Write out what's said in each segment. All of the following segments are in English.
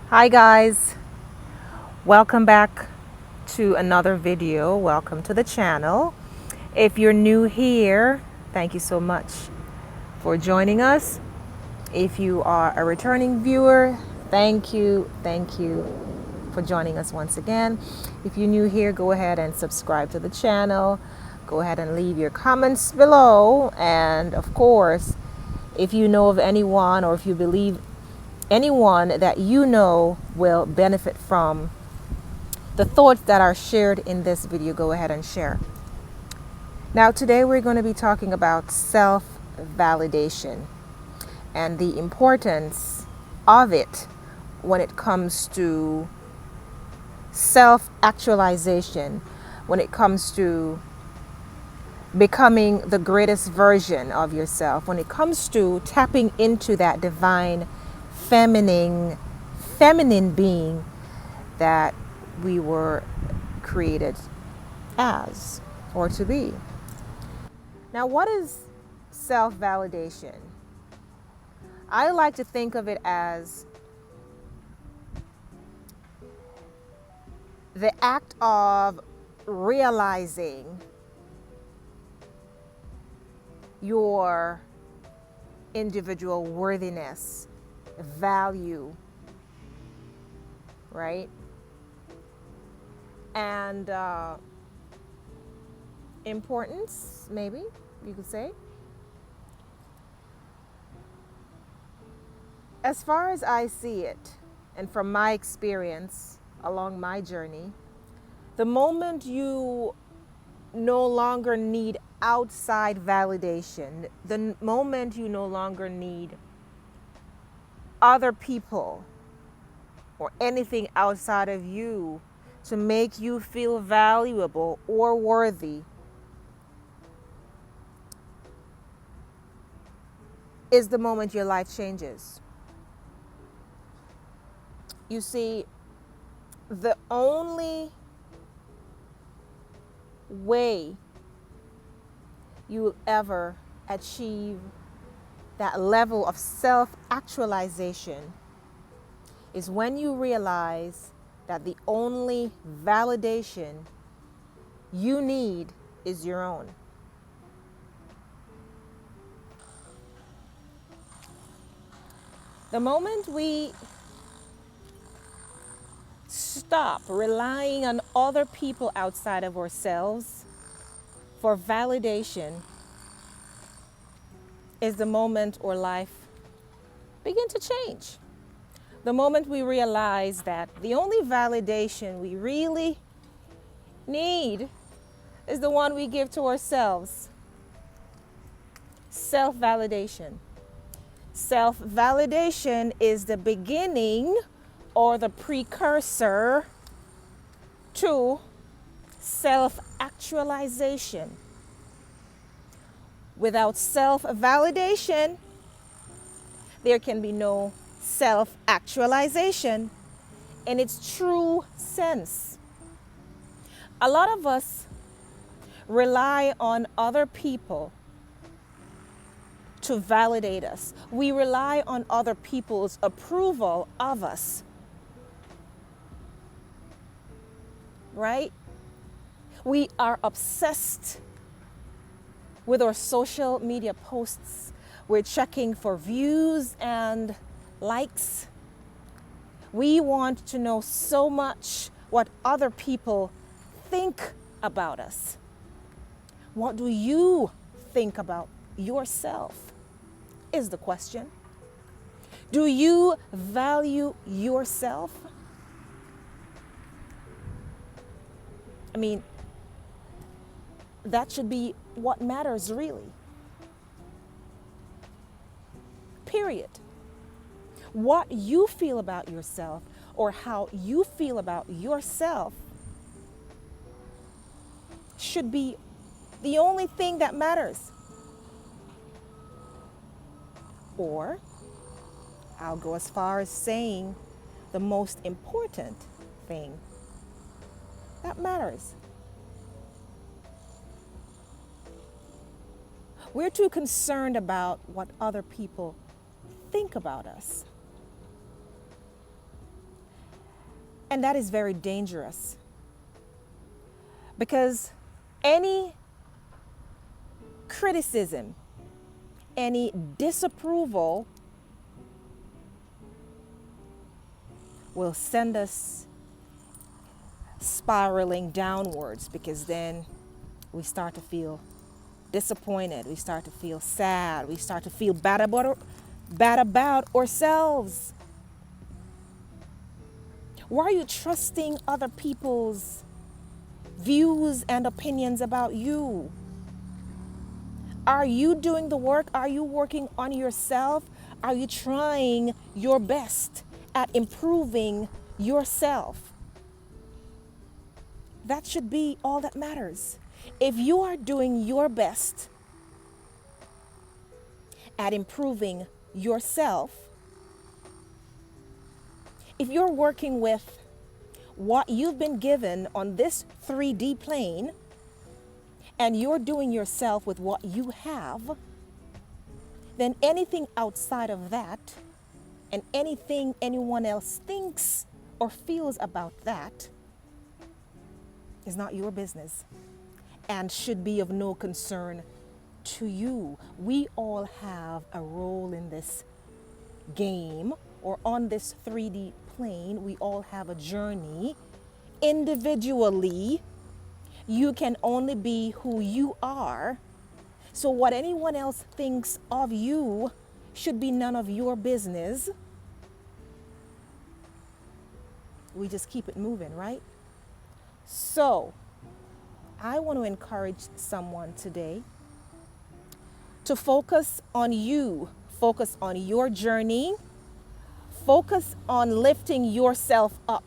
Hi guys, welcome back to another video. Welcome to the channel. If you're new here, thank you so much for joining us. If you are a returning viewer, thank you for joining us once again. If you're new here, go ahead and subscribe to the channel. Go ahead and leave your comments below, and of course, if you know of anyone or if you believe anyone that you know will benefit from the thoughts that are shared in this video, go ahead and share. Now, today we're going to be talking about self-validation and the importance of it when it comes to self-actualization, when it comes to becoming the greatest version of yourself, when it comes to tapping into that divine feminine being that we were created as or to be. Now, what is self-validation? I like to think of it as the act of realizing your individual worthiness, value, right? And importance, maybe you could say. As far as I see it, and from my experience along my journey, the moment you no longer need outside validation, the moment you no longer need other people or anything outside of you to make you feel valuable or worthy, is the moment your life changes. You see, the only way you will ever achieve that level of self-actualization is when you realize that the only validation you need is your own. The moment we stop relying on other people outside of ourselves for validation is the moment our life begins to change. The moment we realize that the only validation we really need is the one we give to ourselves. Self-validation. Self-validation is the beginning or the precursor to self-actualization. Without self-validation, there can be no self-actualization in its true sense. A lot of us rely on other people to validate us. We rely on other people's approval of us. Right? We are obsessed with our social media posts. We're checking for views and likes. We want to know so much what other people think about us. What do you think about yourself is the question. Do you value yourself? I mean, that should be what matters really. Period. What you feel about yourself or how you feel about yourself should be the only thing that matters. Or I'll go as far as saying the most important thing that matters. We're too concerned about what other people think about us. And that is very dangerous because any criticism, any disapproval will send us spiraling downwards, because then we start to feel disappointed, we start to feel sad, we start to feel bad about ourselves. Why are you trusting other people's views and opinions about you? Are you doing the work? Are you working on yourself? Are you trying your best at improving yourself? That should be all that matters. If you are doing your best at improving yourself, if you're working with what you've been given on this 3D plane, and you're doing yourself with what you have, then anything outside of that and anything anyone else thinks or feels about that is not your business and should be of no concern to you. We all have a role in this game, or on this 3D plane. We all have a journey. Individually, you can only be who you are. So what anyone else thinks of you should be none of your business. We just keep it moving, right? So I want to encourage someone today to focus on you, focus on your journey, focus on lifting yourself up.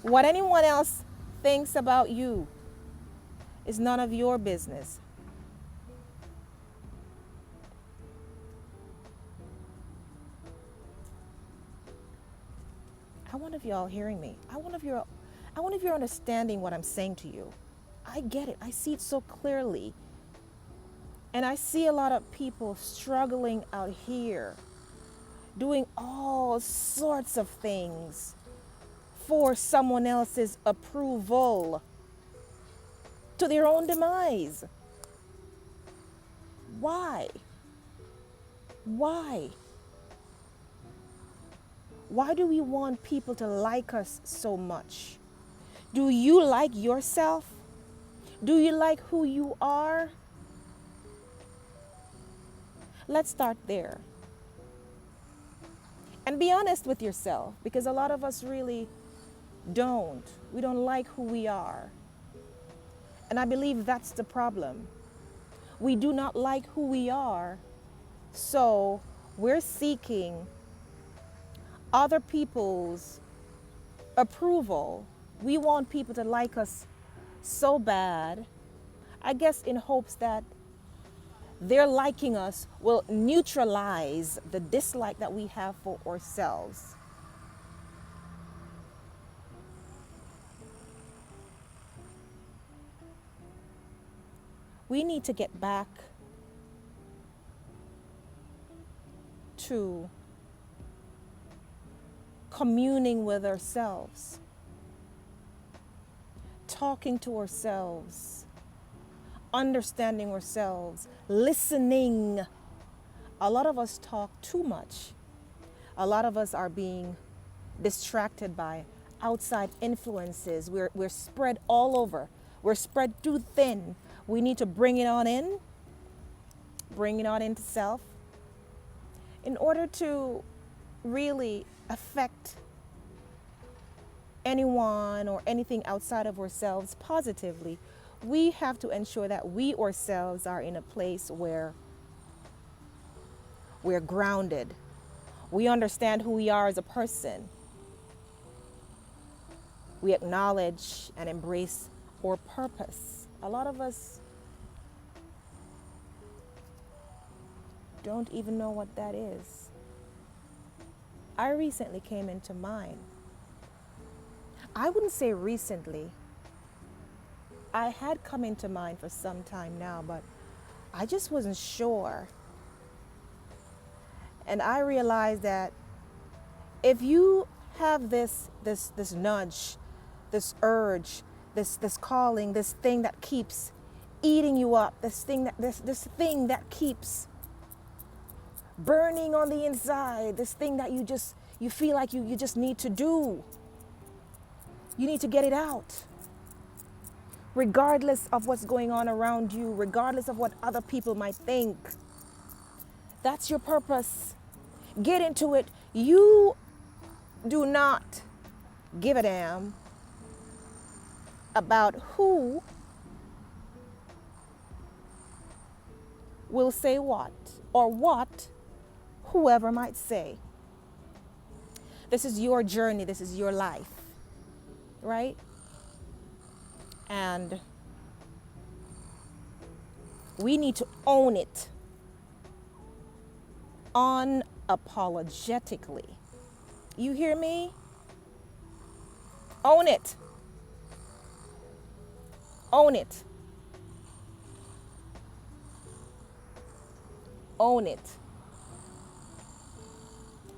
What anyone else thinks about you is none of your business. I wonder if y'all hearing me. I wonder if you're understanding what I'm saying to you. I get it. I see it so clearly. And I see a lot of people struggling out here, doing all sorts of things for someone else's approval, to their own demise. Why? Why? Why do we want people to like us so much? Do you like yourself? Do you like who you are? Let's start there. And be honest with yourself, because a lot of us really don't. We don't like who we are. And I believe that's the problem. We do not like who we are, so we're seeking other people's approval. We want people to like us so bad, I guess in hopes that their liking us will neutralize the dislike that we have for ourselves. We need to get back to communing with ourselves, talking to ourselves, understanding ourselves, listening. A lot of us talk too much. A lot of us are being distracted by outside influences. We're spread all over. We're spread too thin. We need to bring it on into self in order to really affect anyone or anything outside of ourselves positively. We have to ensure that we ourselves are in a place where we're grounded. We understand who we are as a person. We acknowledge and embrace our purpose. A lot of us don't even know what that is. I recently came into mine. I wouldn't say recently. I had come into mind for some time now, but I just wasn't sure. And I realized that If you have this nudge, this urge, this calling, this thing that keeps eating you up, this thing that keeps burning on the inside, this thing that you feel like you just need to do. You need to get it out. Regardless of what's going on around you, regardless of what other people might think. That's your purpose. Get into it. You do not give a damn about who will say what or what whoever might say. This is your journey. This is your life, right? And we need to own it unapologetically. You hear me? Own it. Own it. Own it.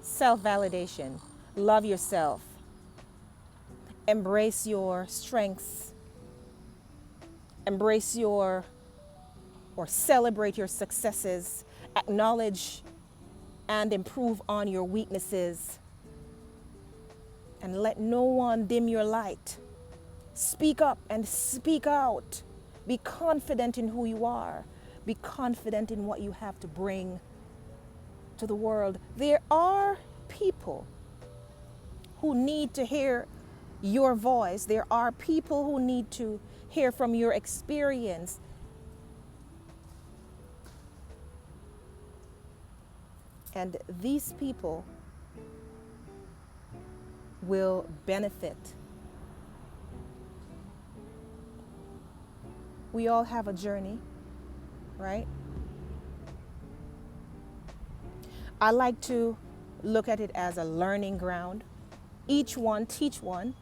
Self-validation. Love yourself. Embrace your strengths. Embrace or celebrate your successes. Acknowledge and improve on your weaknesses. And let no one dim your light. Speak up and speak out. Be confident in who you are. Be confident in what you have to bring to the world. There are people who need to hear your voice. There are people who need to hear from your experience. And these people will benefit. We all have a journey, right? I like to look at it as a learning ground. Each one teach one.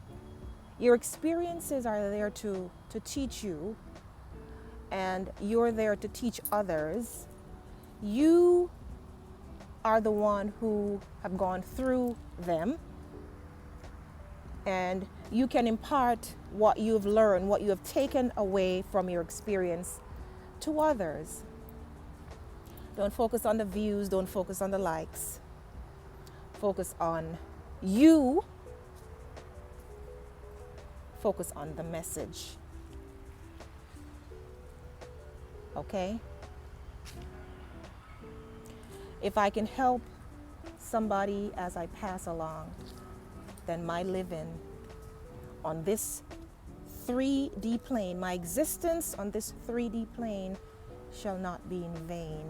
Your experiences are there to teach you, and you're there to teach others. You are the one who have gone through them, and you can impart what you've learned, what you have taken away from your experience to others. Don't focus on the views, don't focus on the likes. Focus on you. Focus on the message. Okay? If I can help somebody as I pass along, then my living on this 3D plane, my existence on this 3D plane shall not be in vain.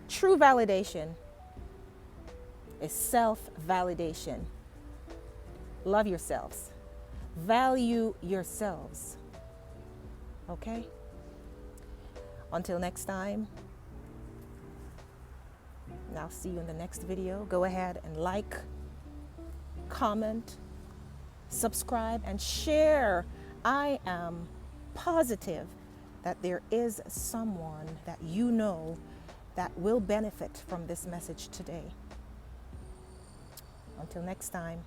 True validation is self-validation. Love yourselves. Value yourselves. Okay? Until next time, and I'll see you in the next video. Go ahead and like, comment, subscribe, and share. I am positive that there is someone that you know that will benefit from this message today. Until next time.